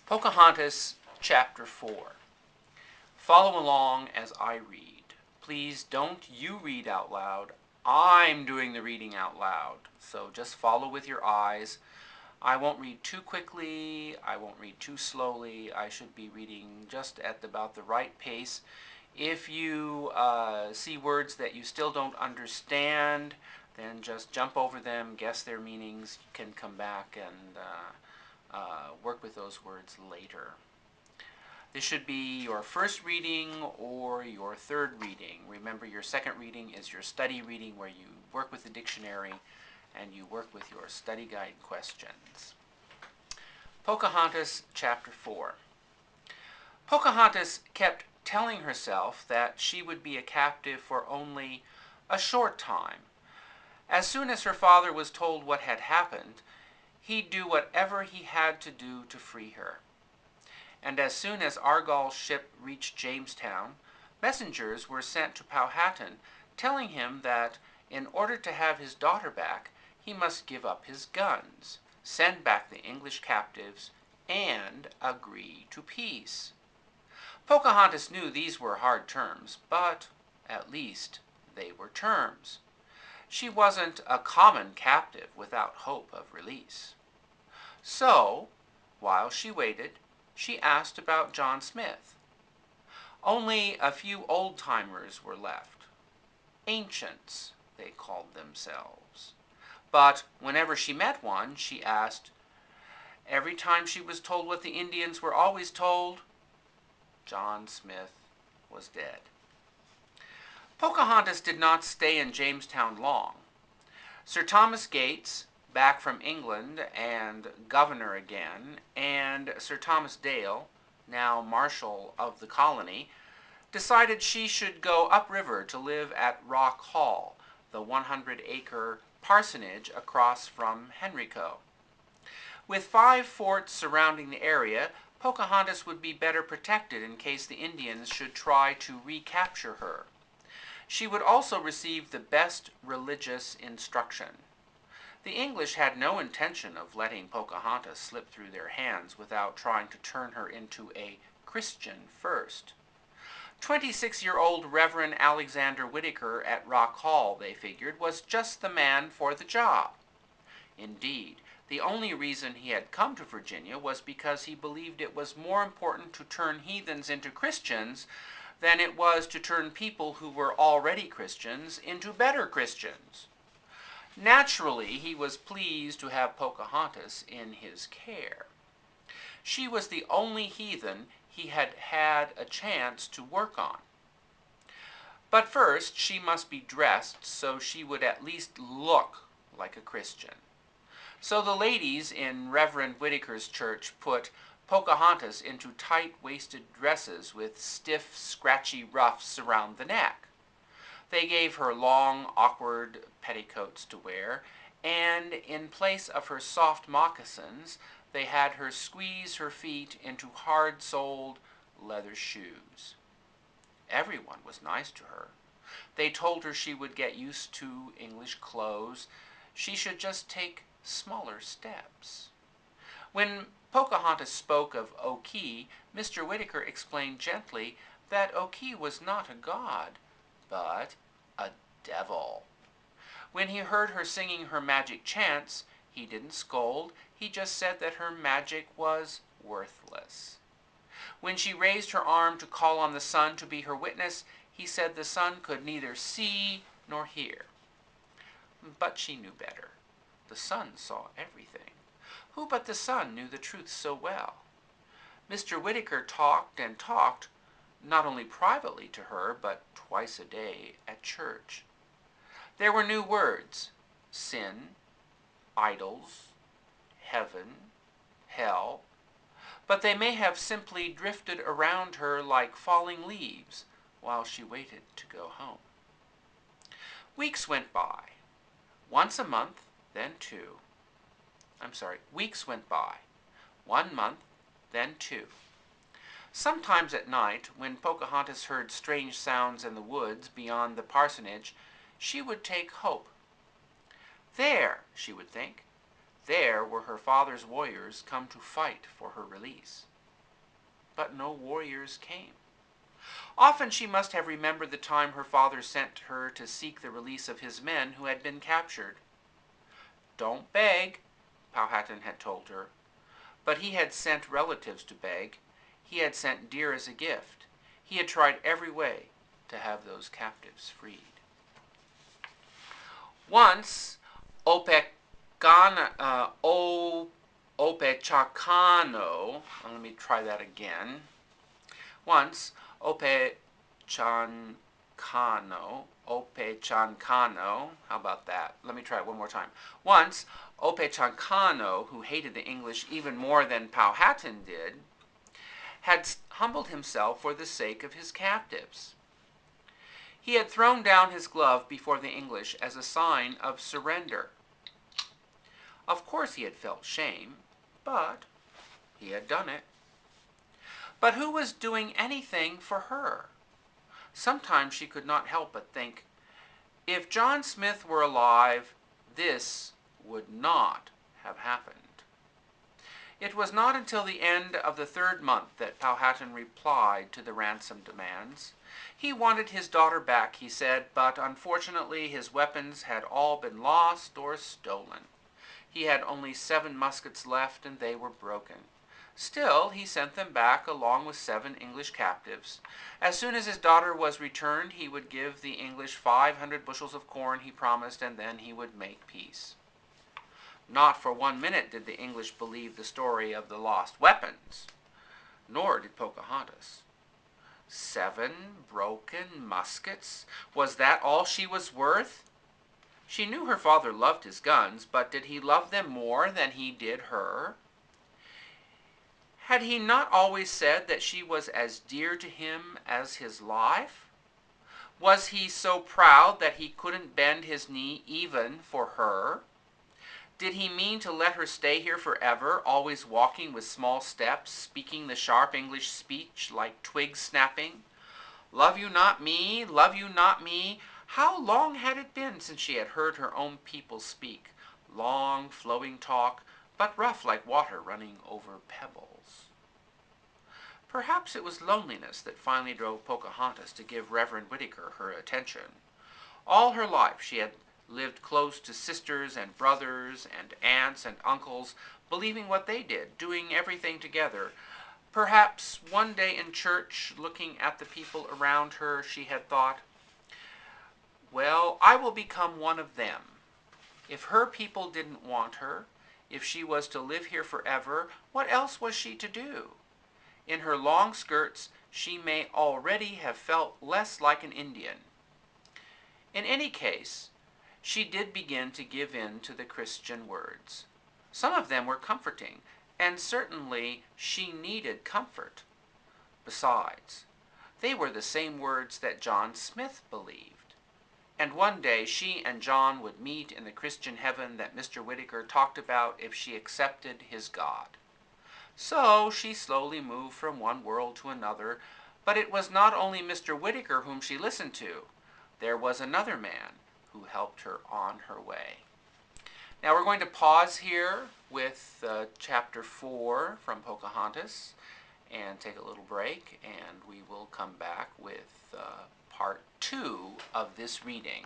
Pocahontas, Chapter 4. Follow along as I read. Please don't you read out loud. I'm doing the reading out loud. So just follow with your eyes. I won't read too quickly. I won't read too slowly. I should be reading just at about the right pace. If you see words that you still don't understand, then just jump over them, guess their meanings. You can come back and work with those words later. This should be your first reading or your third reading. Remember, your second reading is your study reading where you work with the dictionary and you work with your study guide questions. Pocahontas, Chapter 4. Pocahontas kept telling herself that she would be a captive for only a short time. As soon as her father was told what had happened, he'd do whatever he had to do to free her. And as soon as Argall's ship reached Jamestown, messengers were sent to Powhatan, telling him that in order to have his daughter back, he must give up his guns, send back the English captives, and agree to peace. Pocahontas knew these were hard terms, but at least they were terms. She wasn't a common captive without hope of release. So, while she waited, she asked about John Smith. Only a few old-timers were left. Ancients, they called themselves. But whenever she met one, she asked, every time she was told what the Indians were always told, John Smith was dead. Pocahontas did not stay in Jamestown long. Sir Thomas Gates, back from England and governor again, and Sir Thomas Dale, now marshal of the colony, decided she should go upriver to live at Rock Hall, the 100-acre parsonage across from Henrico. With 5 forts surrounding the area, Pocahontas would be better protected in case the Indians should try to recapture her. She would also receive the best religious instruction. The English had no intention of letting Pocahontas slip through their hands without trying to turn her into a Christian first. 26-year-old Reverend Alexander Whitaker at Rock Hall, they figured, was just the man for the job. Indeed, the only reason he had come to Virginia was because he believed it was more important to turn heathens into Christians than it was to turn people who were already Christians into better Christians. Naturally, he was pleased to have Pocahontas in his care. She was the only heathen he had had a chance to work on. But first, she must be dressed so she would at least look like a Christian. So the ladies in Reverend Whitaker's church put Pocahontas into tight-waisted dresses with stiff, scratchy ruffs around the neck. They gave her long, awkward petticoats to wear, and in place of her soft moccasins, they had her squeeze her feet into hard-soled leather shoes. Everyone was nice to her. They told her she would get used to English clothes. She should just take smaller steps. When Pocahontas spoke of Oki, Mr. Whitaker explained gently that Oki was not a god, but a devil. When he heard her singing her magic chants, he didn't scold, he just said that her magic was worthless. When she raised her arm to call on the sun to be her witness, he said the sun could neither see nor hear. But she knew better. The sun saw everything. Who but the sun knew the truth so well? Mr. Whitaker talked and talked, not only privately to her, but twice a day at church. There were new words: sin, idols, heaven, hell, but they may have simply drifted around her like falling leaves while she waited to go home. Weeks went by. Once a month, then 2. Weeks went by. 1 month, then 2. Sometimes at night, when Pocahontas heard strange sounds in the woods beyond the parsonage, she would take hope. There, she would think, there were her father's warriors come to fight for her release. but no warriors came. Often she must have remembered the time her father sent her to seek the release of his men who had been captured. Don't beg, Powhatan had told her. But he had sent relatives to beg. He had sent deer as a gift. He had tried every way to have those captives freed. Once, Opechacano, let me try that again. Once, Opechancano, how about that? Let me try it one more time. Once, Opechancano, who hated the English even more than Powhatan did, had humbled himself for the sake of his captives. He had thrown down his glove before the English as a sign of surrender. Of course he had felt shame, but he had done it. But who was doing anything for her? Sometimes she could not help but think, if John Smith were alive, this would not have happened. It was not until the end of the 3rd month that Powhatan replied to the ransom demands. He wanted his daughter back, he said, but unfortunately his weapons had all been lost or stolen. He had only 7 muskets left, and they were broken. Still, he sent them back along with 7 English captives. As soon as his daughter was returned, he would give the English 500 bushels of corn, he promised, and then he would make peace. Not for 1 minute did the English believe the story of the lost weapons, nor did Pocahontas. 7 broken muskets? Was that all she was worth? She knew her father loved his guns, but did he love them more than he did her? Had he not always said that she was as dear to him as his life? Was he so proud that he couldn't bend his knee even for her? Did he mean to let her stay here forever, always walking with small steps, speaking the sharp English speech like twigs snapping? Love you not me, love you not me? How long had it been since she had heard her own people speak? Long, flowing talk, but rough like water running over pebbles. Perhaps it was loneliness that finally drove Pocahontas to give Reverend Whittaker her attention. All her life she had lived close to sisters and brothers and aunts and uncles, believing what they did, doing everything together. Perhaps one day in church, looking at the people around her, she had thought, well, I will become one of them. If her people didn't want her, if she was to live here forever, what else was she to do? In her long skirts, she may already have felt less like an Indian. In any case, she did begin to give in to the Christian words. Some of them were comforting, and certainly she needed comfort. Besides, they were the same words that John Smith believed. And one day she and John would meet in the Christian heaven that Mr. Whittaker talked about if she accepted his God. So she slowly moved from one world to another, but it was not only Mr. Whittaker whom she listened to. There was another man who helped her on her way. Now we're going to pause here with chapter 4 from Pocahontas and take a little break, and we will come back with part 2 of this reading.